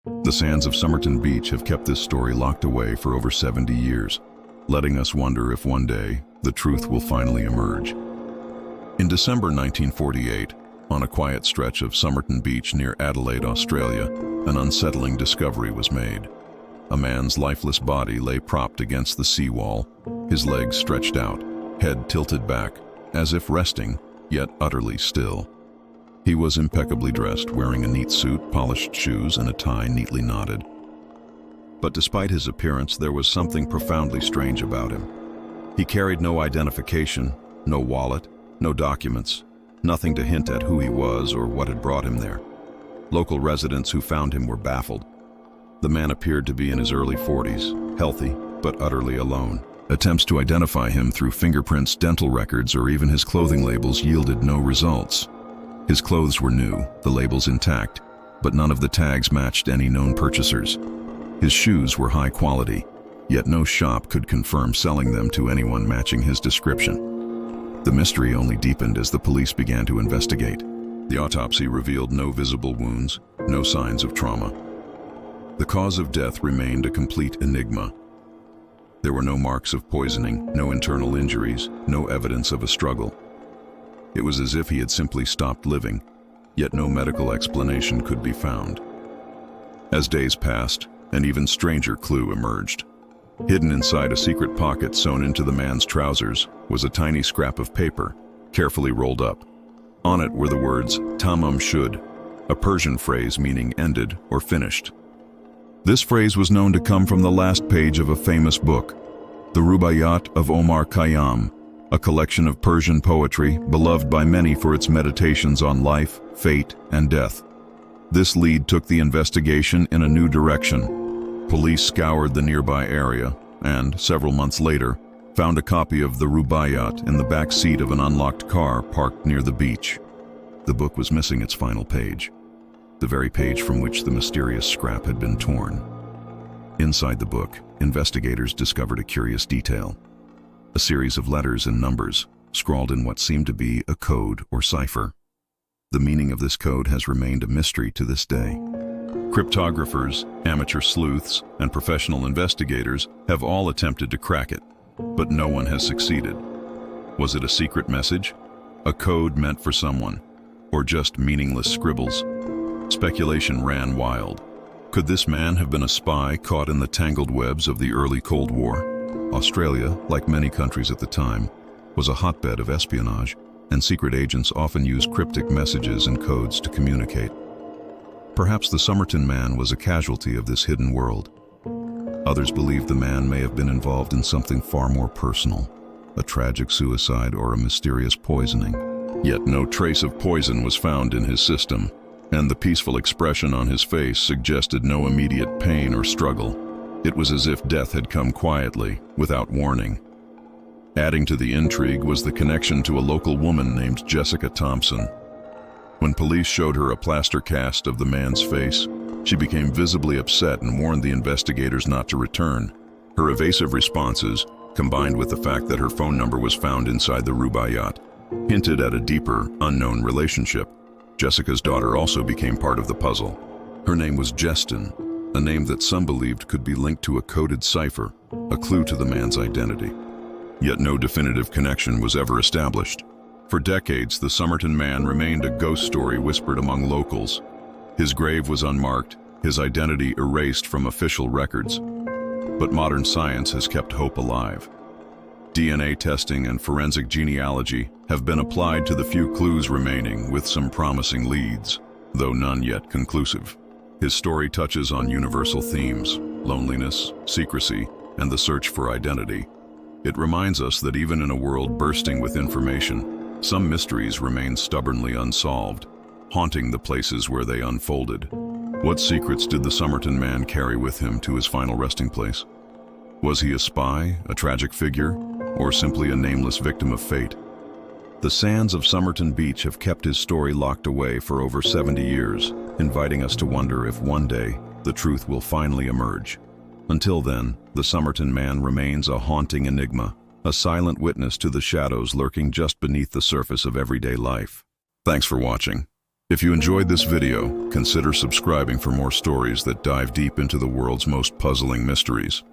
The sands of Somerton Beach have kept this story locked away for over 70 years, letting us wonder if one day the truth will finally emerge. In December 1948, on a quiet stretch of Somerton Beach near Adelaide, Australia, an unsettling discovery was made. A man's lifeless body lay propped against the seawall, his legs stretched out, head tilted back, as if resting, yet utterly still. He was impeccably dressed, wearing a neat suit, polished shoes, and a tie neatly knotted. But despite his appearance, there was something profoundly strange about him. He carried no identification, no wallet, no documents, nothing to hint at who he was or what had brought him there. Local residents who found him were baffled. The man appeared to be in his early 40s, healthy, but utterly alone. Attempts to identify him through fingerprints, dental records, or even his clothing labels yielded no results. His clothes were new, the labels intact, but none of the tags matched any known purchasers. His shoes were high quality, yet no shop could confirm selling them to anyone matching his description. The mystery only deepened as the police began to investigate. The autopsy revealed no visible wounds, no signs of trauma. The cause of death remained a complete enigma. There were no marks of poisoning, no internal injuries, no evidence of a struggle. It was as if he had simply stopped living, yet no medical explanation could be found. As days passed, an even stranger clue emerged. Hidden inside a secret pocket sewn into the man's trousers was a tiny scrap of paper, carefully rolled up. On it were the words, Tamam Shud, a Persian phrase meaning ended or finished. This phrase was known to come from the last page of a famous book, the Rubaiyat of Omar Khayyam, a collection of Persian poetry beloved by many for its meditations on life, fate, and death. This lead took the investigation in a new direction. Police scoured the nearby area and, several months later, found a copy of the Rubaiyat in the back seat of an unlocked car parked near the beach. The book was missing its final page, the very page from which the mysterious scrap had been torn. Inside the book, investigators discovered a curious detail. A series of letters and numbers, scrawled in what seemed to be a code or cipher. The meaning of this code has remained a mystery to this day. Cryptographers, amateur sleuths, and professional investigators have all attempted to crack it, but no one has succeeded. Was it a secret message? A code meant for someone? Or just meaningless scribbles? Speculation ran wild. Could this man have been a spy caught in the tangled webs of the early Cold War? Australia, like many countries at the time, was a hotbed of espionage, and secret agents often used cryptic messages and codes to communicate. Perhaps the Somerton Man was a casualty of this hidden world. Others believe the man may have been involved in something far more personal, a tragic suicide or a mysterious poisoning. Yet no trace of poison was found in his system, and the peaceful expression on his face suggested no immediate pain or struggle. It was as if death had come quietly, without warning. Adding to the intrigue was the connection to a local woman named Jessica Thompson. When police showed her a plaster cast of the man's face, she became visibly upset and warned the investigators not to return. Her evasive responses, combined with the fact that her phone number was found inside the Rubaiyat, hinted at a deeper, unknown relationship. Jessica's daughter also became part of the puzzle. Her name was Jestin, a name that some believed could be linked to a coded cipher, a clue to the man's identity. Yet no definitive connection was ever established. For decades, the Somerton Man remained a ghost story whispered among locals. His grave was unmarked, his identity erased from official records. But modern science has kept hope alive. DNA testing and forensic genealogy have been applied to the few clues remaining, with some promising leads, though none yet conclusive. His story touches on universal themes: loneliness, secrecy, and the search for identity. It reminds us that even in a world bursting with information, some mysteries remain stubbornly unsolved, haunting the places where they unfolded. What secrets did the Somerton Man carry with him to his final resting place? Was he a spy, a tragic figure, or simply a nameless victim of fate? The sands of Somerton Beach have kept his story locked away for over 70 years, inviting us to wonder if one day the truth will finally emerge. Until then, the Somerton Man remains a haunting enigma, a silent witness to the shadows lurking just beneath the surface of everyday life. Thanks for watching. If you enjoyed this video, consider subscribing for more stories that dive deep into the world's most puzzling mysteries.